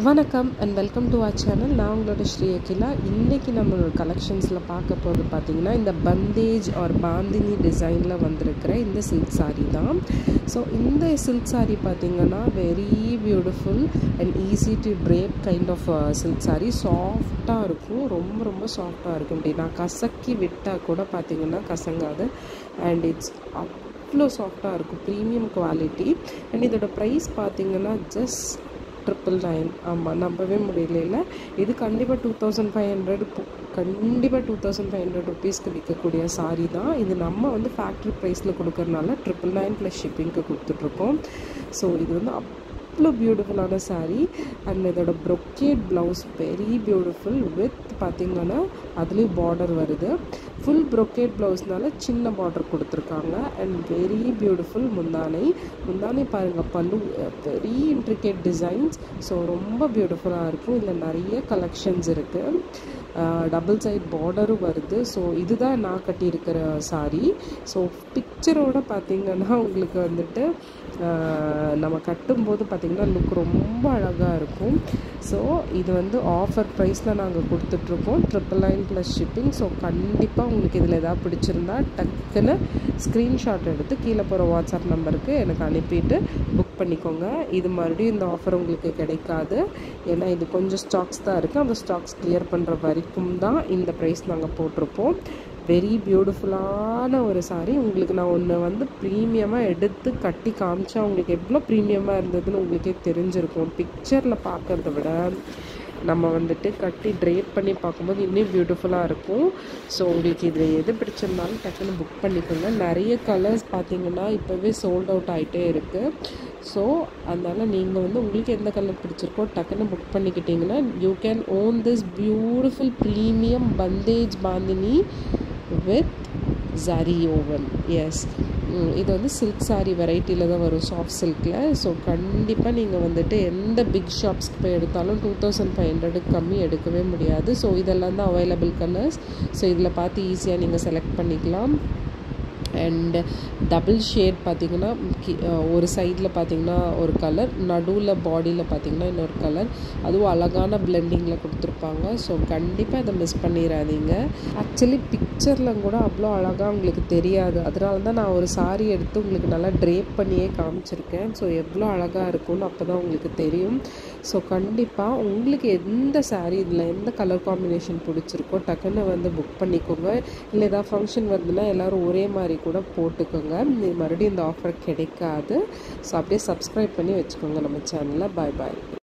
வணக்கம் and welcome to our channel. நான் உங்களோட ஸ்ரீ அகிலா. இன்றைக்கி நம்மளோட கலெக்ஷன்ஸில் பார்க்க போகிறது பார்த்திங்கன்னா இந்த பந்தேஜ் ஆர் பாந்தினி டிசைனில் வந்திருக்கிற இந்த சில்க் சாரீ தான். ஸோ இந்த சில்க் சாரீ பார்த்திங்கன்னா very beautiful and easy to drape kind of silk sari. சாஃப்டாக இருக்கும், ரொம்ப ரொம்ப சாஃப்டாக இருக்கும். இப்படி நான் கசக்கி விட்டால் கூட பார்த்திங்கன்னா கசங்காது. அண்ட் இட்ஸ் அவ்வளோ சாஃப்டாக இருக்கும், ப்ரீமியம் குவாலிட்டி. அண்ட் இதோட ப்ரைஸ் பார்த்திங்கன்னா ஜஸ்ட் 999. ஆமாம், நம்பவே முடியல. இது கண்டிப்பாக 2500, கண்டிப்பாக 2500 ருபீஸ்க்கு விற்கக்கூடிய சாரீ தான். இது நம்ம வந்து ஃபேக்ட்ரி ப்ரைஸில் கொடுக்கறனால 999 ப்ளஸ் ஷிப்பிங்க்கு கொடுத்துட்ருக்கோம். ஸோ இது வந்து அவ்வளோ பியூட்டிஃபுல்லான சாரீ. அண்ட் இதோட brocade blouse very beautiful with பார்த்திங்கன்னா அதுலேயும் பார்டர் வருது. ஃபுல் ப்ரொக்கேட் ப்ளவுஸ்னால சின்ன பார்டர் கொடுத்துருக்காங்க. அண்ட் வெரி பியூட்டிஃபுல் முந்தானை பாருங்கள், பல்லு வெரி இன்ட்ரிகேட் டிசைன்ஸ். ஸோ ரொம்ப பியூட்டிஃபுல்லாக இருக்கும். இதில் நிறைய கலெக்ஷன்ஸ் இருக்குது. டபுள் சைட் பார்டரும் வருது. ஸோ இதுதான் நான் கட்டியிருக்கிற சாரீ. ஸோ பிக்சரோடு பார்த்திங்கன்னா உங்களுக்கு வந்துட்டு நம்ம கட்டும்போது பார்த்திங்கன்னா லுக் ரொம்ப அழகாக இருக்கும். ஸோ இது வந்து ஆஃபர் ப்ரைஸில் நாங்கள் கொடுத்துட்ருக்கோம், 999 ப்ளஸ் ஷிப்பிங். ஸோ கண்டிப்பாக உங்களுக்கு இதில் எதாவது பிடிச்சிருந்தா டக்குன்னு ஸ்க்ரீன்ஷாட் எடுத்து கீழே போகிற வாட்ஸ்அப் நம்பருக்கு எனக்கு அனுப்பிட்டு புக் பண்ணிக்கோங்க. இது மறுபடியும் இந்த ஆஃபர் உங்களுக்கு கிடைக்காது. ஏன்னா இது கொஞ்சம் ஸ்டாக்ஸ் தான் இருக்குது. அந்த ஸ்டாக்ஸ் கிளியர் பண்ணுற வரைக்கும் தான் இந்த ப்ரைஸ் நாங்கள் போட்டிருப்போம். வெரி பியூட்டிஃபுல்லான ஒரு சாரீ. உங்களுக்கு நான் ஒன்று வந்து ப்ரீமியமாக எடுத்து கட்டி காமிச்சா உங்களுக்கு எவ்வளோ ப்ரீமியமாக இருந்ததுன்னு உங்களுக்கே தெரிஞ்சிருக்கும். பிக்சரில் பார்க்குறத விட நம்ம வந்துட்டு கட்டி ட்ரேப் பண்ணி பார்க்கும்போது இன்னும் பியூட்டிஃபுல்லாக இருக்கும். ஸோ உங்களுக்கு இதில் எது பிடிச்சிருந்தாலும் டக்குன்னு புக் பண்ணிக்கோங்க. நிறைய கலர்ஸ் பார்த்திங்கன்னா இப்போவே சோல்ட் அவுட் ஆகிட்டே இருக்குது. ஸோ அதனால் நீங்கள் வந்து உங்களுக்கு எந்த கலர் பிடிச்சிருக்கோ டக்குன்னு புக் பண்ணிக்கிட்டிங்கன்னா you can own this beautiful premium bandhej bandhani with zari woven. Yes, இது வந்து சில்க் சாரீ வெரைட்டியில் தான் வரும், சாஃப்ட் சில்கில். ஸோ கண்டிப்பாக நீங்கள் வந்துட்டு எந்த பிக் ஷாப்ஸ்க்கு போய் எடுத்தாலும் 2500க்கு கம்மி எடுக்கவே முடியாது. ஸோ இதெல்லாம் தான் அவைலபிள் கலர்ஸ். ஸோ இதில் பார்த்து ஈஸியாக நீங்கள் செலக்ட் பண்ணிக்கலாம். அண்ட் டபுள் ஷேட் பார்த்திங்கன்னா ஒரு சைடில் பார்த்திங்கன்னா ஒரு கலர், நடுவில் பாடியில் பார்த்திங்கன்னா இன்னொரு கலர், அதுவும் அழகான பிளெண்டிங்கில் கொடுத்துருப்பாங்க. ஸோ கண்டிப்பாக அதை மிஸ் பண்ணிடாதீங்க. ஆக்சுவலி பிக்சரில் கூட அவ்வளோ அழகாக உங்களுக்கு தெரியாது. அதனால தான் நான் ஒரு சாரீ எடுத்து உங்களுக்கு நல்லா ட்ரேப் பண்ணியே காமிச்சிருக்கேன். ஸோ எவ்வளோ அழகாக இருக்கும்னு அப்போ தான் உங்களுக்கு தெரியும். ஸோ கண்டிப்பாக உங்களுக்கு எந்த சாரீ இதில் எந்த கலர் காம்பினேஷன் பிடிச்சிருக்கோ டக்குன்னு வந்து புக் பண்ணிக்கோங்க. இல்லை ஏதாவது ஃபங்க்ஷன் வருதுன்னா எல்லோரும் ஒரே மாதிரி கூட போட்டுக்கோங்க. மறுபடியும் இந்த ஆஃபர் கிடைக்காது. ஸோ அப்படியே சப்ஸ்கிரைப் பண்ணி வச்சுக்கோங்க நம்ம சேனலில். பாய் பாய்.